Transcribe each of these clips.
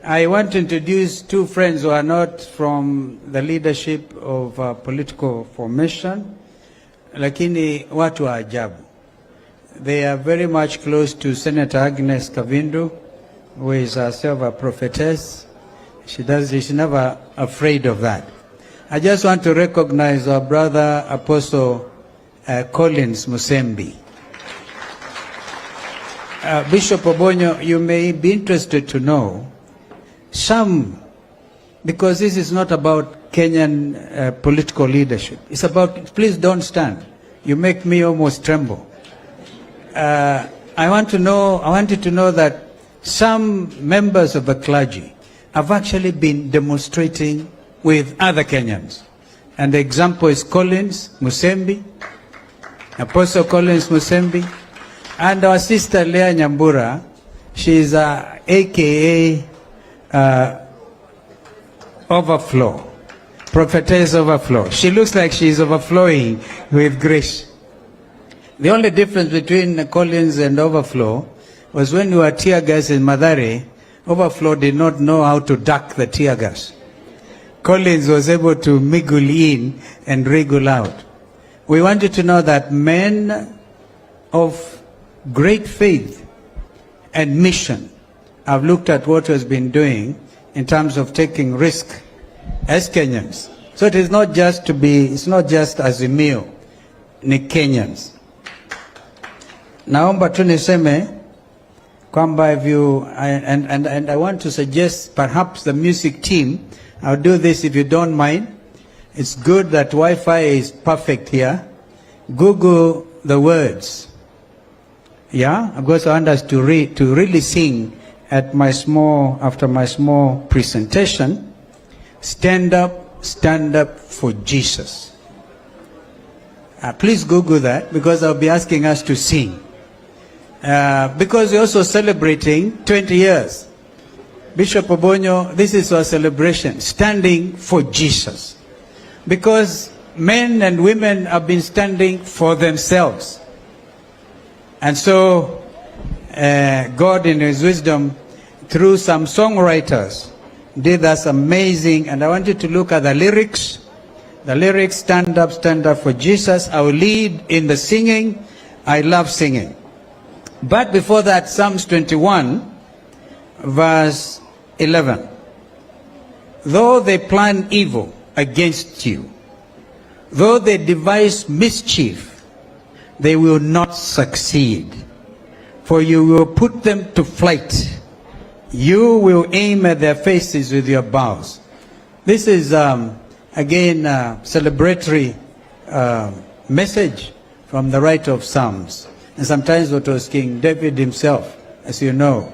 I want to introduce two friends who are not from the leadership of political formation, lakini watu wa ajabu. They are very much close to Senator Agnes Kavindu, who is herself a prophetess. She's never afraid of that. I just want to recognize our brother Apostle Collins Musembi. Bishop Obonyo, you may be interested to know because this is not about Kenyan political leadership. It's about, please don't stand. You make me almost tremble. I want you to know that some members of the clergy have actually been demonstrating with other Kenyans. And the example is Collins Musembi, Apostle Collins Musembi, and our sister Leah Nyambura. She's AKA Overflow, Prophetess Overflow. She looks like she's overflowing with grace. The only difference between Collins and Overflow was when you were tear gas in Mathare, Overflow did not know how to duck the tear gas. Collins was able to mingle in and wriggle out. We want you to know that men of great faith and mission have looked at what has been doing in terms of taking risk as Kenyans. So it is not just it's not just Azimio, ni Kenyans. Naomba tu niseme kwamba and I want to suggest perhaps the music team, I'll do this if you don't mind. It's good that Wi-Fi is perfect here. Google the words. Yeah, because I want us to really sing after my small presentation. Stand up for Jesus. Please Google that, because I'll be asking us to sing. Because we're also celebrating 20 years. Bishop Obonyo, this is our celebration, standing for Jesus. Because men and women have been standing for themselves. And so, God in His wisdom, through some songwriters, did us amazing. And I want you to look at the lyrics. The lyrics, stand up for Jesus. I will lead in the singing. I love singing. But before that, Psalms 21, verse 11. Though they plan evil against you, though they devise mischief, they will not succeed. For you will put them to flight. You will aim at their faces with your bows. This is, again, a celebratory message from the writer of Psalms. And sometimes it was King David himself, as you know,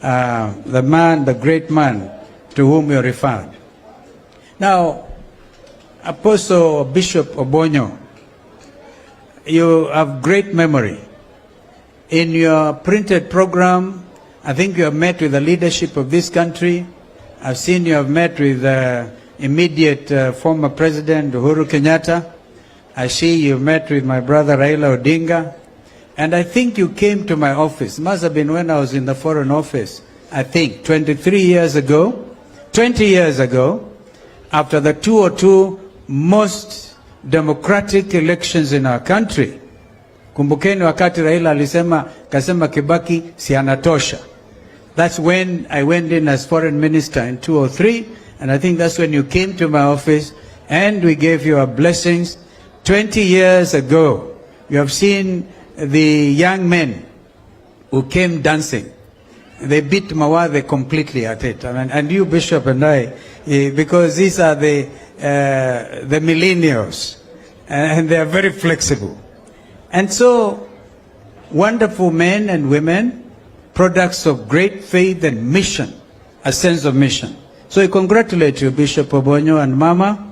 the great man to whom you referred. Now, Apostle or Bishop Obonyo, you have great memory. In your printed program, I think you have met with the leadership of this country. I've seen you have met with the immediate former President Uhuru Kenyatta. I see you met with my brother Raila Odinga. And I think you came to my office. It must have been when I was in the Foreign Office, I think, 23 years ago, 20 years ago, after the 202 most democratic elections in our country. Kumbukeni wakati Raila kasema Kibaki si anatosha. That's when I went in as Foreign Minister in 2003, and I think that's when you came to my office and we gave you our blessings. 20 years ago, you have seen the young men who came dancing. They beat Mawathe completely at it. And you, Bishop, and I, because these are the millennials, and they are very flexible. And so, wonderful men and women, products of great faith and mission, a sense of mission. So I congratulate you, Bishop Obonyo and Mama,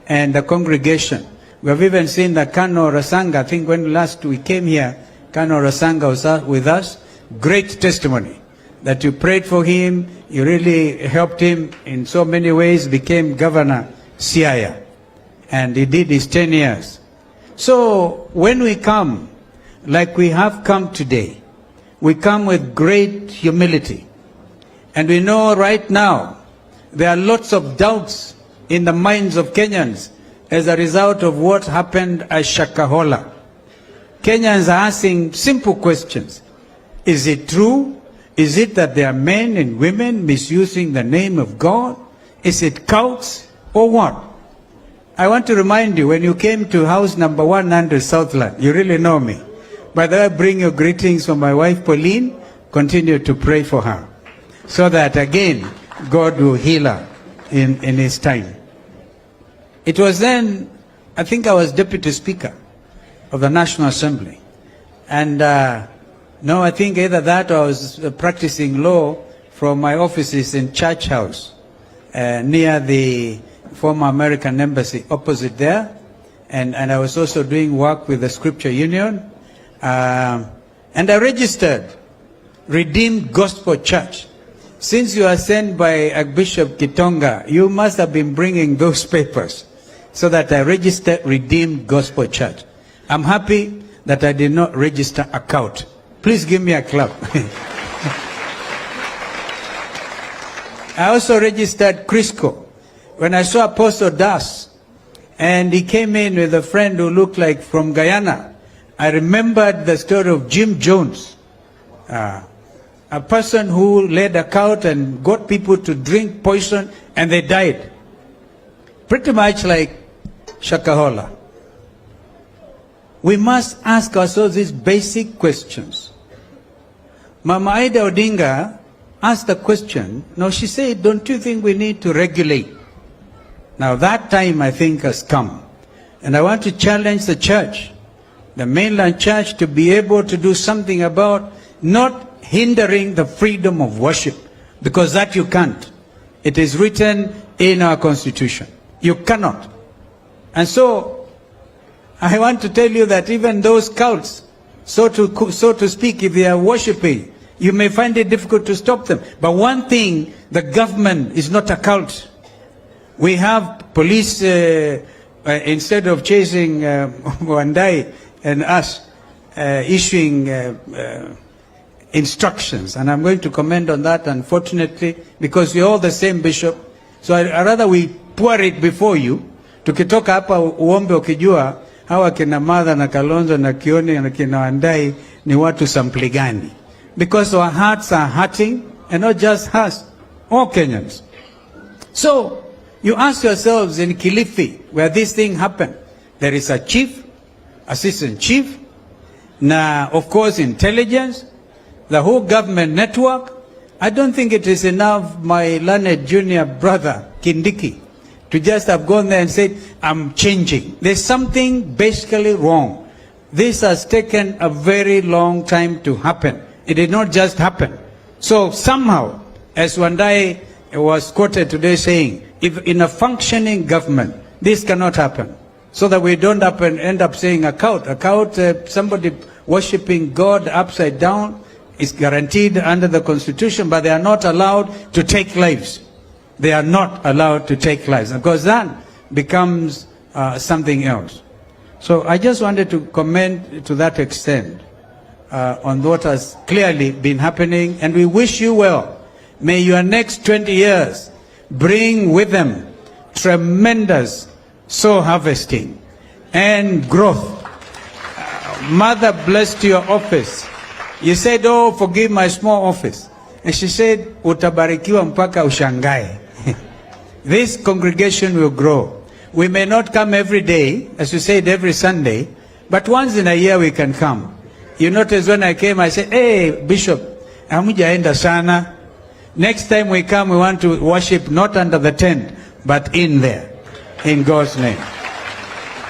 and the congregation. We have even seen that Kano Rasanga, I think when last we came here, Kano Rasanga was with us. Great testimony that you prayed for him, you really helped him in so many ways, became Governor Siaya, and he did his 10 years. So when we come, like we have come today, we come with great humility. And we know right now there are lots of doubts in the minds of Kenyans as a result of what happened at Shakahola. Kenyans are asking simple questions. Is it true? Is it that there are men and women misusing the name of God? Is it cults or what? I want to remind you, when you came to house number 100 Southland, you really know me. By the way, bring your greetings from my wife Pauline. Continue to pray for her, so that again, God will heal her in His time. It was then, I think I was Deputy Speaker of the National Assembly. And no, I think either that or I was practicing law from my offices in Church House, near the former American Embassy opposite there. And I was also doing work with the Scripture Union. And I registered Redeemed Gospel Church. Since you are sent by Archbishop Kitonga, you must have been bringing those papers, so that I registered Redeemed Gospel Church. I'm happy that I did not register a cult. Please give me a clap. I also registered Crisco. When I saw Apostle Das, and he came in with a friend who looked like from Guyana, I remembered the story of Jim Jones, a person who led a cult and got people to drink poison and they died. Pretty much like Shakahola. We must ask ourselves these basic questions. Mama Raila Odinga asked a question. Now she said, don't you think we need to regulate? Now that time I think has come. And I want to challenge the church, the mainland church, to be able to do something about not hindering the freedom of worship. Because that you can't. It is written in our constitution. You cannot. And so, I want to tell you that even those cults, so to speak, if they are worshipping, you may find it difficult to stop them. But one thing, the government is not a cult. We have police, instead of chasing Wandai and us, issuing instructions. And I'm going to comment on that, unfortunately, because we're all the same, Bishop. So I rather we pour it before you. Tukitoka hapa uombe ukijua hawa kina Martha na Kalonzo na Kioni na kina Wandai ni watu sampli gani. Because our hearts are hurting, and not just us, all Kenyans. So, you ask yourselves, in Kilifi, where this thing happened, there is a chief, assistant chief, na of course intelligence, the whole government network. I don't think it is enough, my learned junior brother, Kindiki, to just have gone there and said, I'm changing. There's something basically wrong. This has taken a very long time to happen. It did not just happen. So somehow, as Wandai was quoted today saying, if in a functioning government, this cannot happen. So that we don't end up saying a cult. A cult, somebody worshipping God upside down, is guaranteed under the Constitution, but they are not allowed to take lives. They are not allowed to take lives, because that becomes something else. So I just wanted to comment to that extent on what has clearly been happening, and we wish you well. May your next 20 years bring with them tremendous soul harvesting and growth. Mother blessed your office. You said, oh, forgive my small office. And she said, utabarikiwa mpaka ushangae. This congregation will grow. We may not come every day, as you said, every Sunday, but once in a year we can come. You notice when I came, I said, hey, Bishop, hamujaenda sana. Next time we come, we want to worship not under the tent, but in there, in God's name.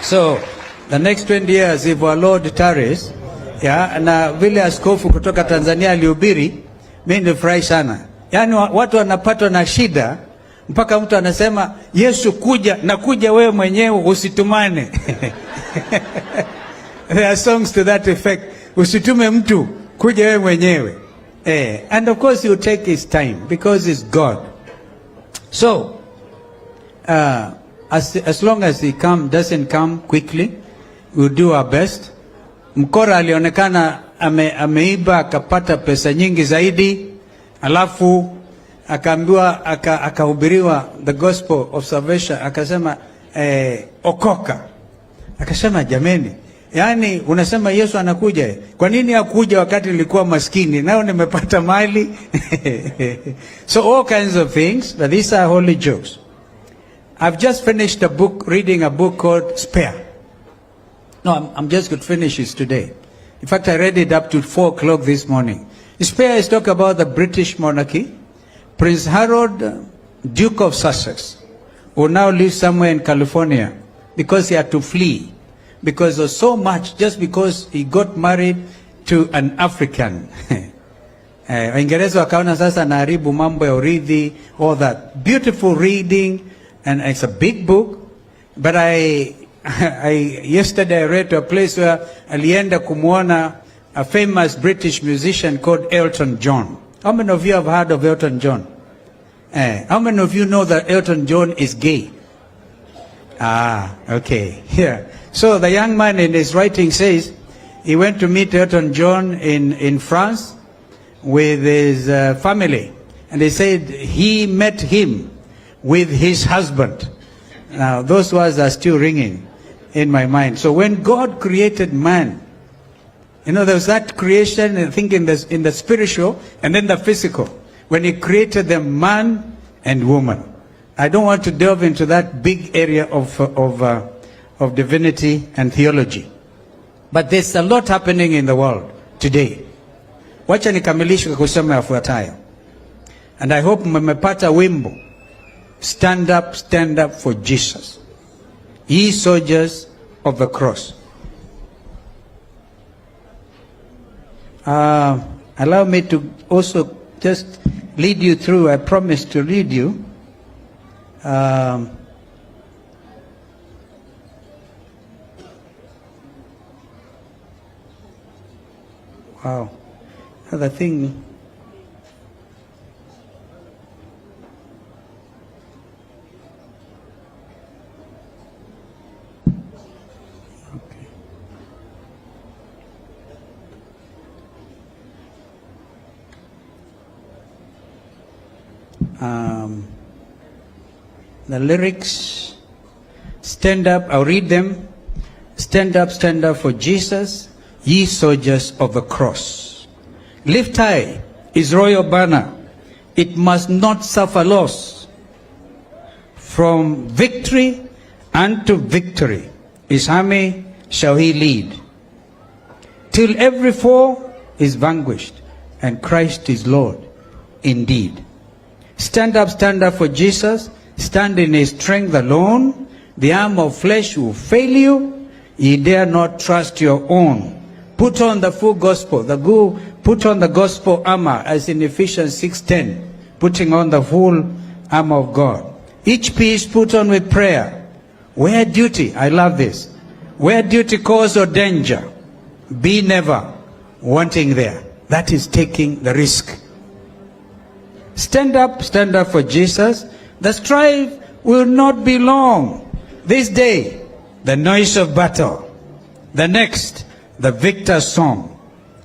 So, the next 20 years, if our Lord tarries, na vile askofu kutoka Tanzania alihubiri, mimi nilifurahi sana. Yaani watu wanapatwa na shida mpaka mtu anasema Yesu kuja na kuja wewe mwenyewe usitumane. There are songs to that effect. Usitume mtu, kuja wewe mwenyewe. And of course he will take his time because he's God. So as long as he doesn't come quickly, we'll do our best. Mkora alionekana ameiba akapata pesa nyingi zaidi, alafu akaambiwa, akahubiriwa the gospel of salvation, akasema okoka. Akasema jameni, yani unasema Yesu anakuja, kwa nini hakuja wakati nilikuwa maskini, nao nimepata mali? So all kinds of things, but these are holy jokes. I've just finished a book, reading a book called Spare. No, I'm just going to finish it today. In fact, I read it up to 4 o'clock this morning. Spare is talk about the British monarchy. Prince Harold, Duke of Sussex, who now lives somewhere in California because he had to flee because of so much, just because he got married to an African. Waingereza wakaona sasa naharibu mambo ya urithi, all that. Beautiful reading, and it's a big book. But yesterday I read to a place where alienda kumuona a famous British musician called Elton John. How many of you have heard of Elton John? How many of you know that Elton John is gay? Ah, okay. Yeah. So the young man in his writing says he went to meet Elton John in France with his family. And they said he met him with his husband. Now, those words are still ringing in my mind. So when God created man, you know, there's that creation, I think, in the spiritual and then the physical. When he created them, man and woman. I don't want to delve into that big area of divinity and theology. But there's a lot happening in the world today. Wacha nikamilishe kusema yafuatayo. And I hope mmepata wimbo. Stand up for Jesus. Ye soldiers of the cross. Allow me to also just lead you through. I promised to read you. Wow. Another thing. The lyrics, stand up, I'll read them. Stand up for Jesus, ye soldiers of the cross. Lift high his royal banner, it must not suffer loss. From victory unto victory, his army shall he lead, till every foe is vanquished, and Christ is Lord indeed. Stand up for Jesus. Stand in his strength alone. The arm of flesh will fail you. Ye dare not trust your own. Put on the full gospel. Put on the gospel armor, as in Ephesians 6:10. Putting on the full armor of God. Each piece put on with prayer. Where duty, I love this. Where duty calls or danger, be never wanting there. That is taking the risk. Stand up for Jesus. The strife will not be long. This day, the noise of battle. The next, the victor's song.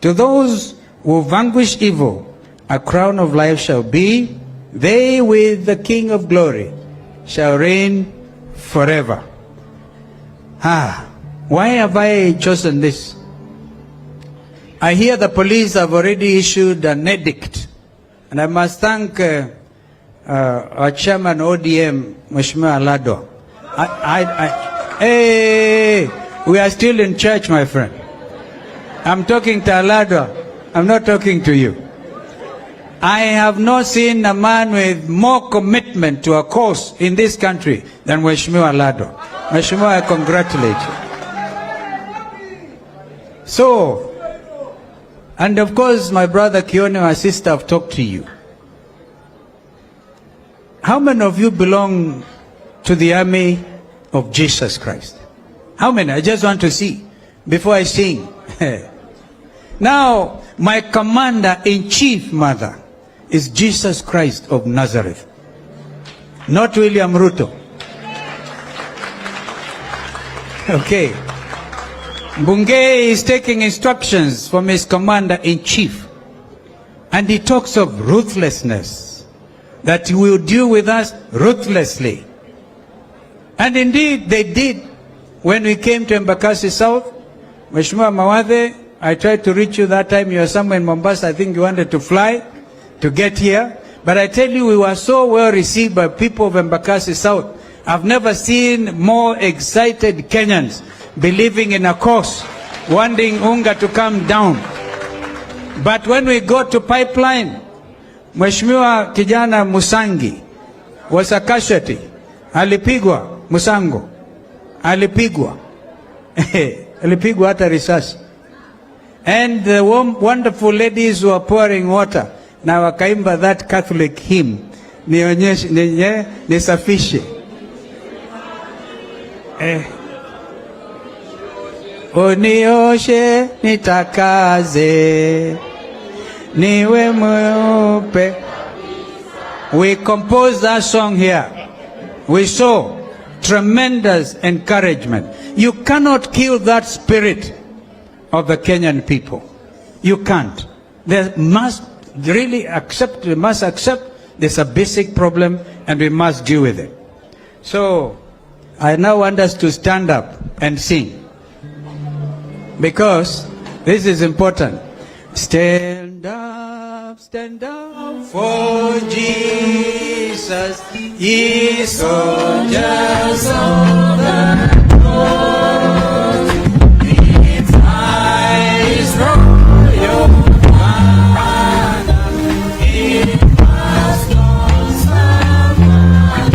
To those who vanquish evil, a crown of life shall be. They with the King of glory shall reign forever. Why have I chosen this? I hear the police have already issued an edict. And I must thank our chairman ODM, Mheshimiwa Alado. Hey, we are still in church, my friend. I'm talking to Alado. I'm not talking to you. I have not seen a man with more commitment to a cause in this country than Mheshimiwa Alado. Mheshimiwa, I congratulate you. So, and of course, my brother Kione, my sister, have talked to you. How many of you belong to the army of Jesus Christ? How many? I just want to see before I sing. Now, my commander-in-chief, mother, is Jesus Christ of Nazareth, not William Ruto. Okay. Bungei is taking instructions from his commander-in-chief, and he talks of ruthlessness, that he will deal with us ruthlessly. And indeed, they did. When we came to Embakasi South, Mheshimiwa Mawadhe, I tried to reach you that time. You were somewhere in Mombasa. I think you wanted to fly to get here. But I tell you, we were so well received by people of Embakasi South. I've never seen more excited Kenyans believing in a cause, wanting unga to come down. But when we got to pipeline, Mheshimiwa kijana Musangi was a casualty. Alipigwa Musango. Alipigwa. Alipigwa hata risasi. And the wonderful ladies who are pouring water. Na wakaimba that Catholic hymn. Nisafishe. Unioshe nitakaze. Niwe mweupe. We composed that song here. We saw tremendous encouragement. You cannot kill that spirit of the Kenyan people. You can't. They must accept there's a basic problem and we must deal with it. So, I now want us to stand up and sing. Because this is important. Stand up for Jesus, ye soldiers of the Lord. Its eyes royal banner, it must not Sabaoth.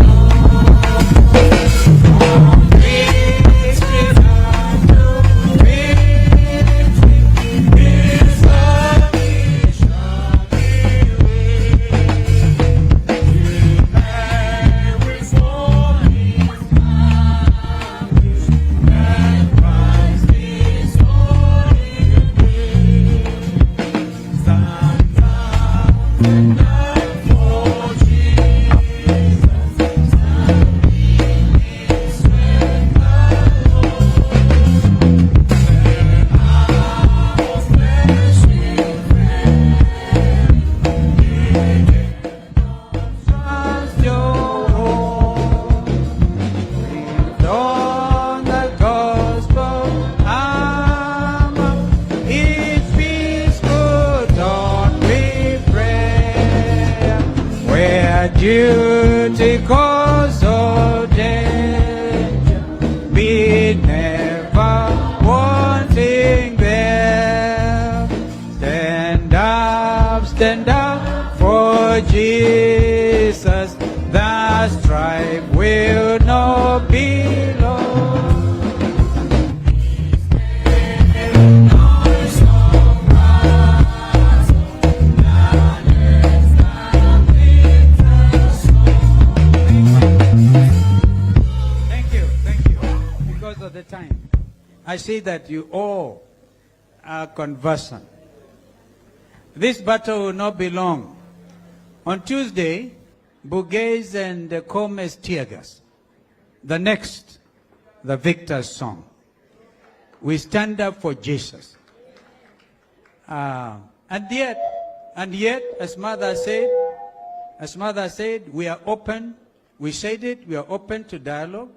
Victory unto victory, His army shall be duty cause of danger, be never wanting there. Stand up for Jesus, the strife will not be lost. The time. I see that you all are conversant. This battle will not be long. On Tuesday, Bugays and Comes tear gas. The next, the victor's song. We stand up for Jesus. And yet, as mother said, we are open. We said it, we are open to dialogue.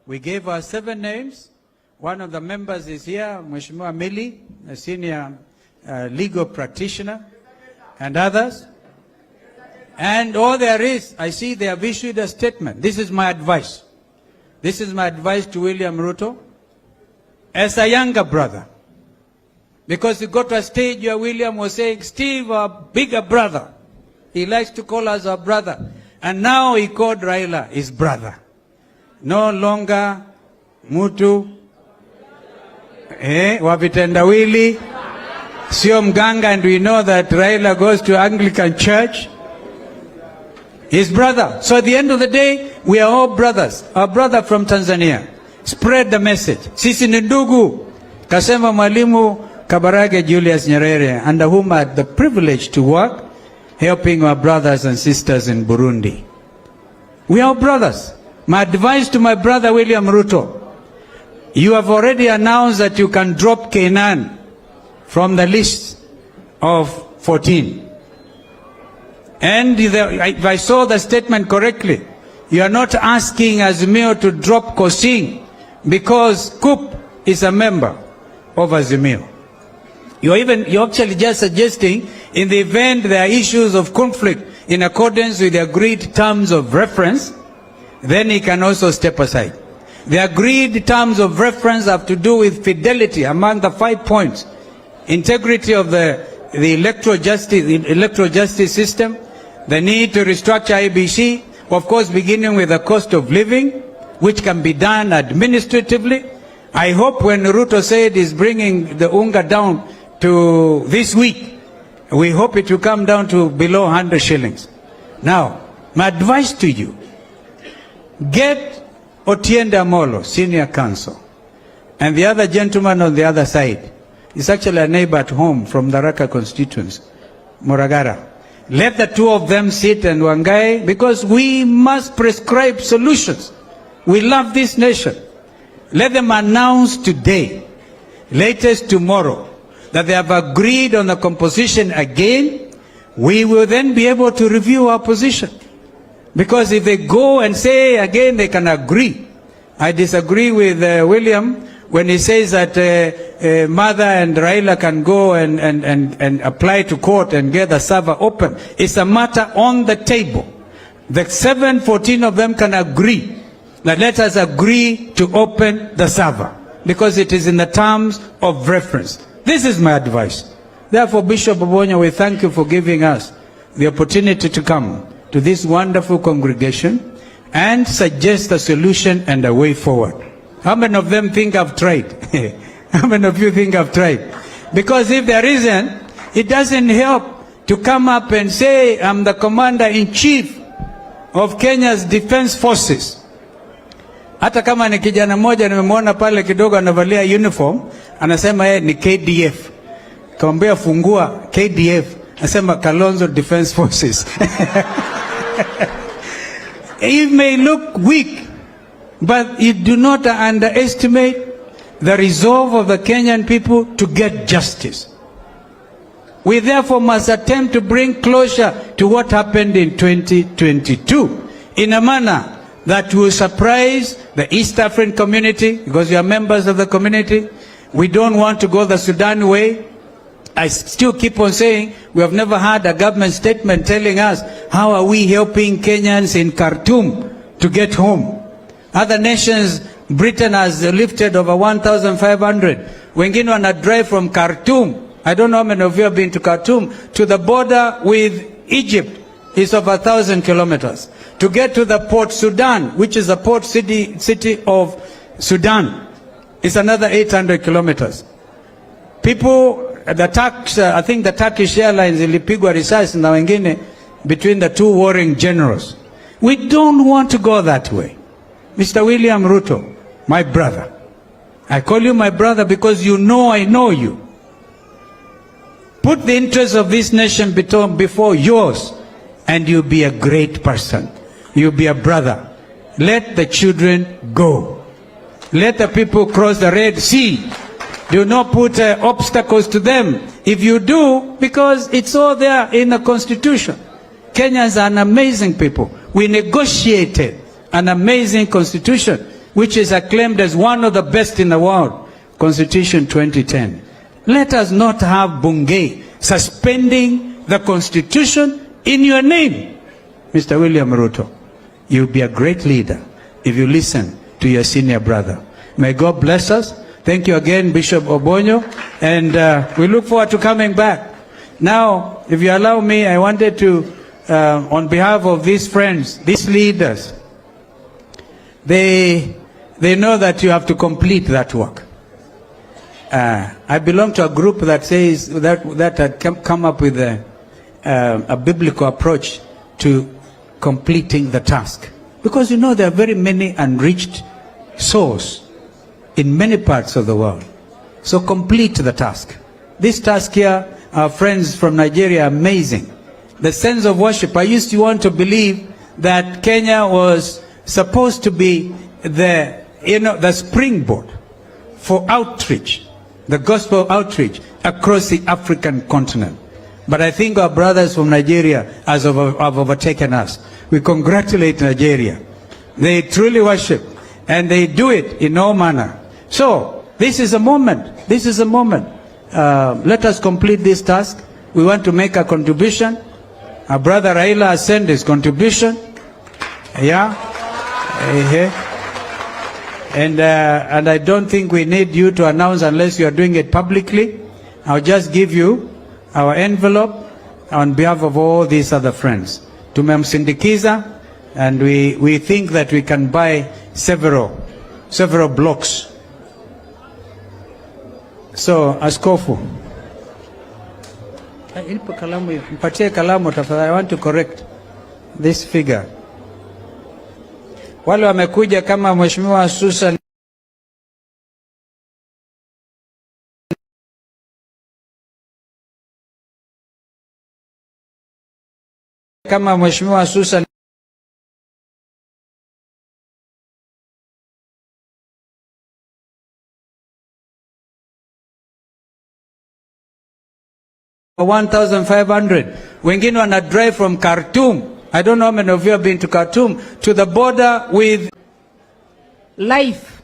We gave our 7 names. One of the members is here, Mheshimiwa Mili, a senior legal practitioner, and others. And all there is, I see they have issued a statement. This is my advice. This is my advice to William Ruto, as a younger brother. Because you got to a stage where William was saying, Steve, our bigger brother. He likes to call us our brother. And now he called Raila his brother. No longer Mutu wavitendawili sio mganga, and we know that Raila goes to Anglican church. His brother. So at the end of the day, we are all brothers. Our brother from Tanzania. Spread the message. Sisi ni ndugu. Kasema Mwalimu Kabarage Julius Nyerere, under whom I had the privilege to work, helping our brothers and sisters in Burundi. We are brothers. My advice to my brother William Ruto, you have already announced that you can drop Kenyan from the list of 14. And if I saw the statement correctly, you are not asking Azimio to drop Kosing because Kup is a member of Azimio. You're actually just suggesting in the event there are issues of conflict in accordance with the agreed terms of reference, then he can also step aside. The agreed terms of reference have to do with fidelity among the 5 points: integrity of the electoral justice system, the need to restructure IBC, of course beginning with the cost of living, which can be done administratively. I hope when Ruto said he's bringing the unga down to this week, we hope it will come down to below 100 shillings. Now, my advice to you, get Otiende Amolo, senior counsel, and the other gentleman on the other side. He's actually a neighbor at home from the Raka constituency, Moragara. Let the two of them sit and wangae, because we must prescribe solutions. We love this nation. Let them announce today, latest tomorrow, that they have agreed on the composition again. We will then be able to review our position. Because if they go and say again they can agree. I disagree with William when he says that Mother and Raila can go and apply to court and get the server open. It's a matter on the table. The 14 of them can agree that let us agree to open the server because it is in the terms of reference. This is my advice. Therefore, Bishop Obonyo, we thank you for giving us the opportunity to come to this wonderful congregation and suggest a solution and a way forward. How many of them think I've tried? How many of you think I've tried? Because if there isn't, it doesn't help to come up and say I'm the commander-in-chief of Kenya's defense forces. Hata kama ni kijana moja nimemwona pale kidogo anavalia uniform, anasema yeye ni KDF. Kaambia fungua KDF, anasema Kalonzo Defense Forces. It may look weak, but you do not underestimate the resolve of the Kenyan people to get justice. We therefore must attempt to bring closure to what happened in 2022 in a manner that will surprise the East African community, because you are members of the community. We don't want to go the Sudan way. I still keep on saying we have never had a government statement telling us how are we helping Kenyans in Khartoum to get home. Other nations, Britain has lifted over 1,500. Wengine wana drive from Khartoum. I don't know how many of you have been to Khartoum. To the border with Egypt is over 1,000 kilometers. To get to the Port Sudan, which is the port city of Sudan, is another 800 kilometers. People, I think the Turkish Airlines ilipigwa risasi na wengine between the two warring generals. We don't want to go that way. Mr. William Ruto, my brother. I call you my brother because you know I know you. Put the interests of this nation before yours, and you'll be a great person. You'll be a brother. Let the children go. Let the people cross the Red Sea. Do not put obstacles to them. If you do, because it's all there in the Constitution. Kenyans are an amazing people. We negotiated an amazing Constitution, which is acclaimed as one of the best in the world. Constitution 2010. Let us not have Bungei suspending the Constitution in your name. Mr. William Ruto, you'll be a great leader if you listen to your senior brother. May God bless us. Thank you again, Bishop Obonyo, and we look forward to coming back. Now, if you allow me, I wanted to, on behalf of these friends, these leaders, they know that you have to complete that work. I belong to a group that says that had come up with a biblical approach to completing the task. Because you know there are very many unreached souls in many parts of the world. So complete the task. This task here, our friends from Nigeria are amazing. The sense of worship. I used to want to believe that Kenya was supposed to be the springboard for outreach, the gospel outreach across the African continent. But I think our brothers from Nigeria have overtaken us. We congratulate Nigeria. They truly worship, and they do it in all manner. So, this is a moment. This is a moment. Let us complete this task. We want to make a contribution. Our brother Raila has sent his contribution. Yeah. And I don't think we need you to announce unless you are doing it publicly. I'll just give you our envelope on behalf of all these other friends. Tumemsindikiza, and we think that we can buy several blocks. So, Askofu, mpatie kalamu tafadhali. I want to correct this figure. Wale wamekuja kama Mheshimiwa Susan kama Mheshimiwa Susan $1,500. Wengine wana drive from Khartoum. I don't know how many of you have been to Khartoum, to the border with life.